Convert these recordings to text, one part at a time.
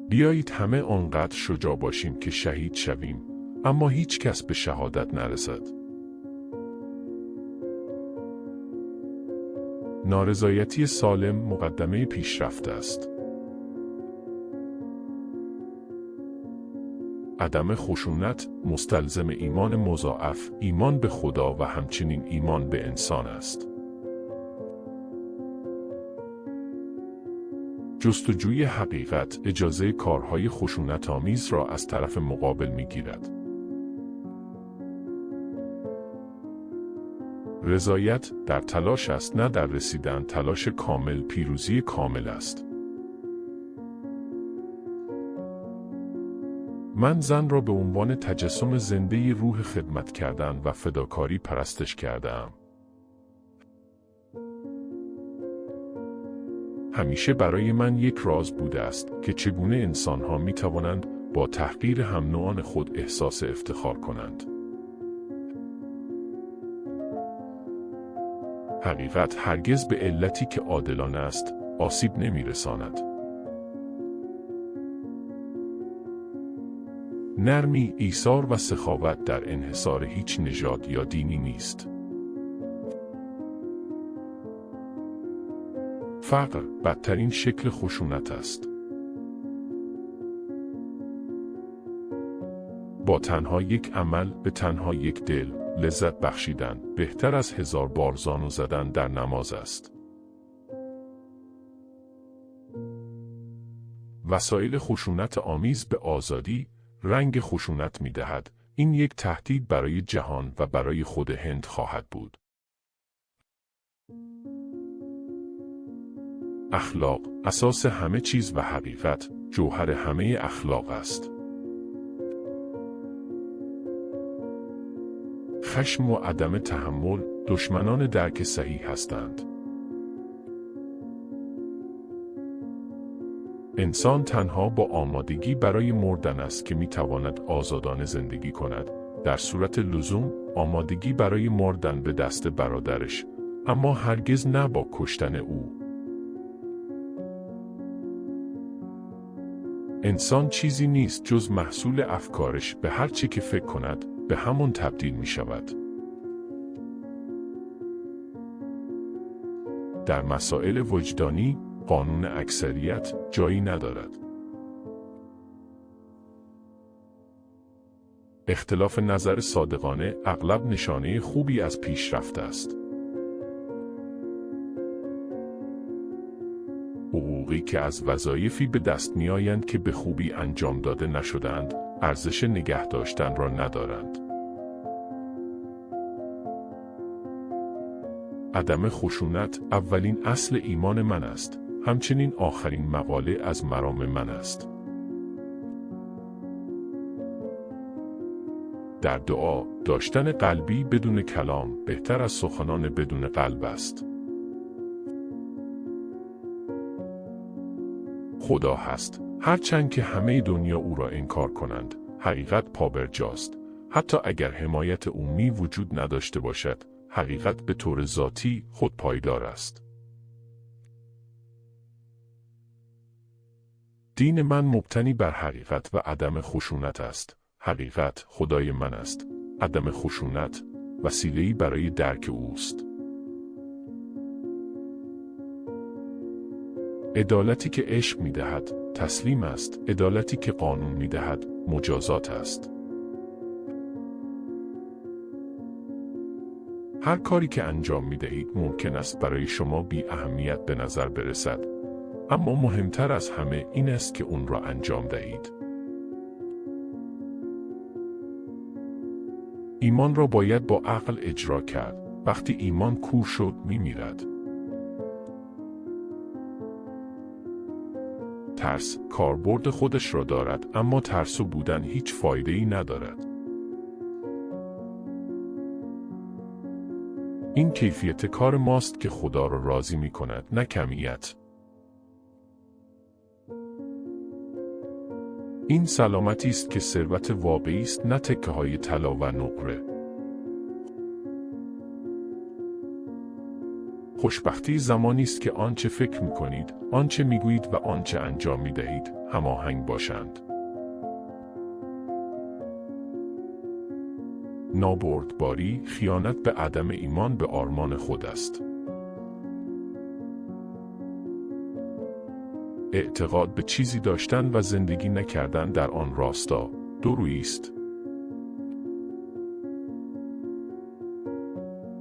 بیایید همه آنقدر شجاع باشیم که شهید شویم، اما هیچ کس به شهادت نرسد. نارضایتی سالم مقدمه پیشرفت است. عدم خشونت مستلزم ایمان مضاعف، ایمان به خدا و همچنین ایمان به انسان است. جستجوی حقیقت اجازه کارهای خشونت‌آمیز را از طرف مقابل می‌گیرد. رضایت در تلاش است، نه در رسیدن. تلاش کامل پیروزی کامل است. من زن را به عنوان تجسم زنده روح خدمت کردن و فداکاری پرستش کردم. همیشه برای من یک راز بوده است که چگونه انسان‌ها می‌توانند با تحقیر هم نوعان خود احساس افتخار کنند. حقیقت هرگز به علتی که عادلانه است، آسیب نمی‌رساند. نرمی، ایثار و سخاوت در انحصار هیچ نژاد یا دینی نیست. فقر بدترین شکل خشونت است. با تنها یک عمل به تنها یک دل لذت بخشیدن بهتر از 1000 بار زانو زدن در نماز است. وسایل خشونت آمیز به آزادی رنگ خشونت می دهد. این یک تهدید برای جهان و برای خود هند خواهد بود. اخلاق اساس همه چیز و حقیقت جوهر همه اخلاق است. خشم و عدم تحمل دشمنان درک صحیح هستند. انسان تنها با آمادگی برای مردن است که میتواند آزادانه زندگی کند. در صورت لزوم آمادگی برای مردن به دست برادرش، اما هرگز نه با کشتن او. انسان چیزی نیست جز محصول افکارش. به هر چی که فکر کند به همون تبدیل می شود. در مسائل وجدانی قانون اکثریت جایی ندارد. اختلاف نظر صادقانه اغلب نشانه خوبی از پیشرفت است. حقوقی که از وظایفی به دست می آیند که به خوبی انجام داده نشدند، ارزش نگه داشتن را ندارند. عدم خشونت اولین اصل ایمان من است، همچنین آخرین مقاله از مرام من است. در دعا داشتن قلبی بدون کلام بهتر از سخنان بدون قلب است. خدا هست، هرچند که همه دنیا او را انکار کنند، حقیقت پابرجاست. حتی اگر حمایت عمومی وجود نداشته باشد، حقیقت به طور ذاتی خود پایدار است. دین من مبتنی بر حقیقت و عدم خشونت است. حقیقت خدای من است. عدم خشونت وسیله‌ای برای درک اوست. عدالتی که عشق می‌دهد تسلیم است. عدالتی که قانون می‌دهد مجازات است. هر کاری که انجام می‌دهید ممکن است برای شما بی اهمیت به نظر برسد، اما مهمتر از همه این است که اون را انجام دهید. ایمان را باید با عقل اجرا کرد. وقتی ایمان کور شد می‌میرد. ترس کاربرد خودش را دارد، اما ترسو بودن هیچ فایده‌ای ندارد. این کیفیت کار ماست که خدا را راضی می کند، نه کمیت. این سلامتی است که ثروت واقعی است، نه تکه‌های طلا و نقره. خوشبختی زمانی است که آنچه فکر می‌کنید، آنچه می‌گویید و آنچه انجام می‌دهید هماهنگ باشند. نابردباری، خیانت به عدم ایمان به آرمان خود است. اعتقاد به چیزی داشتن و زندگی نکردن در آن راستا، دورویی است.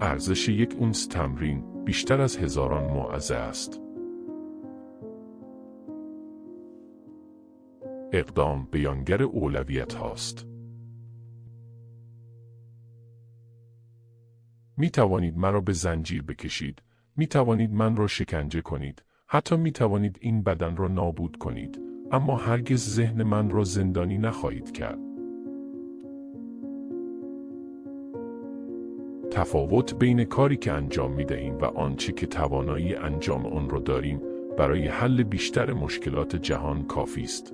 ارزش یک اونس تمرین بیشتر از هزاران موعظه است. اقدام بیانگر اولویت هاست. می توانید مرا به زنجیر بکشید، می توانید من را شکنجه کنید، حتی می توانید این بدن را نابود کنید، اما هرگز ذهن من را زندانی نخواهید کرد. تفاوت بین کاری که انجام می دهیم و آنچه که توانایی انجام آن را داریم برای حل بیشتر مشکلات جهان کافی است.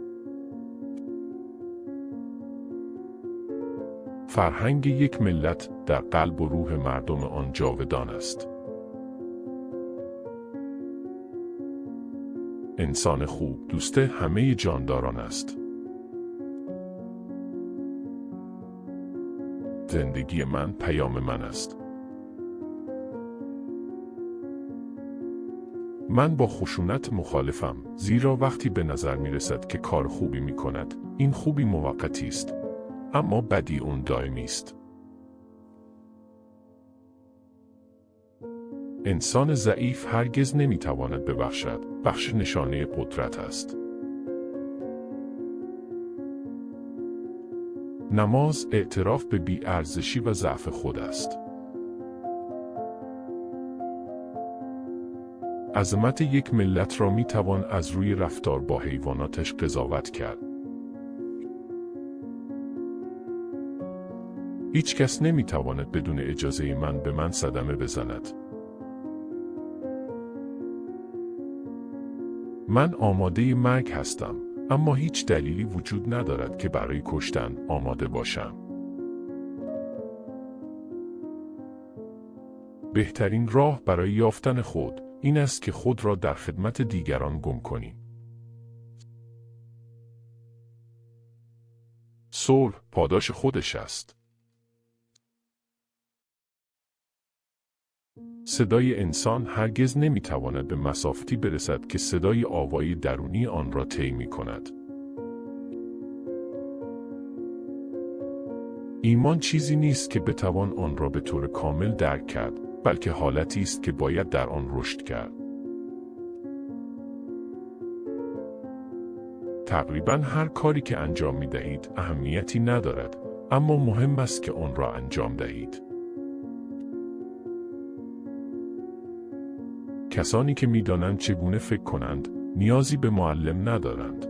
فرهنگ یک ملت در قلب و روح مردم آن جاودان است. انسان خوب دوست همه جانداران است. زندگی من پیام من است. من با خشونت مخالفم، زیرا وقتی به نظر می رسد که کار خوبی می کند، این خوبی موقتی است، اما بدی اون دائمی است. انسان ضعیف هرگز نمی تواند ببخشد، بخش نشانه قدرت است. نماز اعتراف به بی‌ارزشی و ضعف خود است. عظمت یک ملت را می توان از روی رفتار با حیواناتش قضاوت کرد. هیچ کس نمی تواند بدون اجازه من به من صدمه بزند. من آماده مرگ هستم، اما هیچ دلیلی وجود ندارد که برای کشتن آماده باشم. بهترین راه برای یافتن خود این است که خود را در خدمت دیگران گم کنی. صلح پاداش خودش است. صدای انسان هرگز نمیتواند به مسافتی برسد که صدای آوای درونی آن را طی می‌کند. ایمان چیزی نیست که بتوان آن را به طور کامل درک کرد، بلکه حالتی است که باید در آن رشد کرد. تقریباً هر کاری که انجام می‌دهید اهمیتی ندارد، اما مهم است که آن را انجام دهید. کسانی که می‌دانند چگونه فکر کنند، نیازی به معلم ندارند.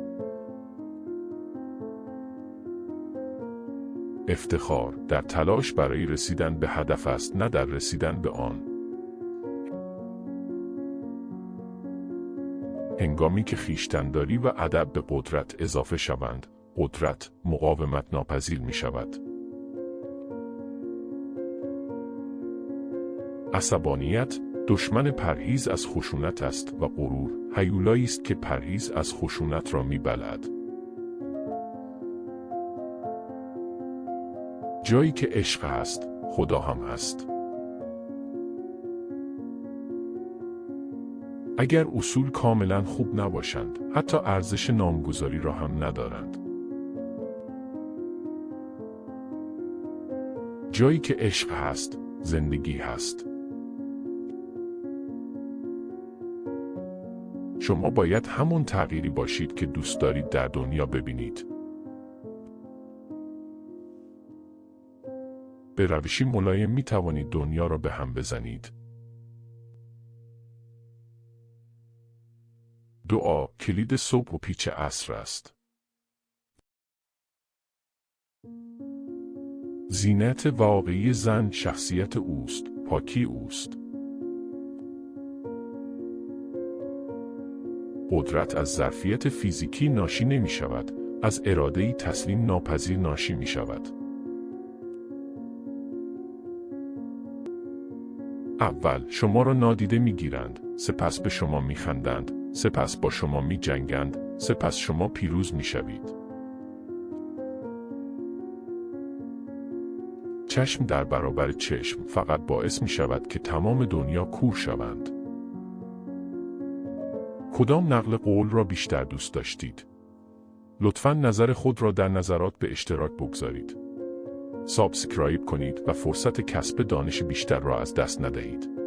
افتخار در تلاش برای رسیدن به هدف است، نه در رسیدن به آن. هنگامی که خویشتن‌داری و ادب به قدرت اضافه شوند، قدرت مقاومت ناپذیر می‌شود. عصبانیت دشمن پرهیز از خشونت است و غرور هیولایی است که پرهیز از خشونت را می‌بلعد. جایی که عشق هست، خدا هم هست. اگر اصول کاملا خوب نباشند، حتی ارزش نامگذاری را هم ندارند. جایی که عشق هست، زندگی هست. شما باید همون تغییری باشید که دوست دارید در دنیا ببینید. به روشی ملایم می توانید دنیا را به هم بزنید. دعا کلید صبح و پیچ عصر است. زینت واقعی زن شخصیت اوست، پاکی اوست. قدرت از ظرفیت فیزیکی ناشی نمی شود، از اراده‌ای تسلیم ناپذیر ناشی می شود. اول شما را نادیده میگیرند، سپس به شما میخندند، سپس با شما میجنگند، سپس شما پیروز میشوید. چشم در برابر چشم فقط باعث میشود که تمام دنیا کور شوند. کدام نقل قول را بیشتر دوست داشتید؟ لطفاً نظر خود را در نظرات به اشتراک بگذارید. سابسکرایب کنید و فرصت کسب دانش بیشتر را از دست ندهید.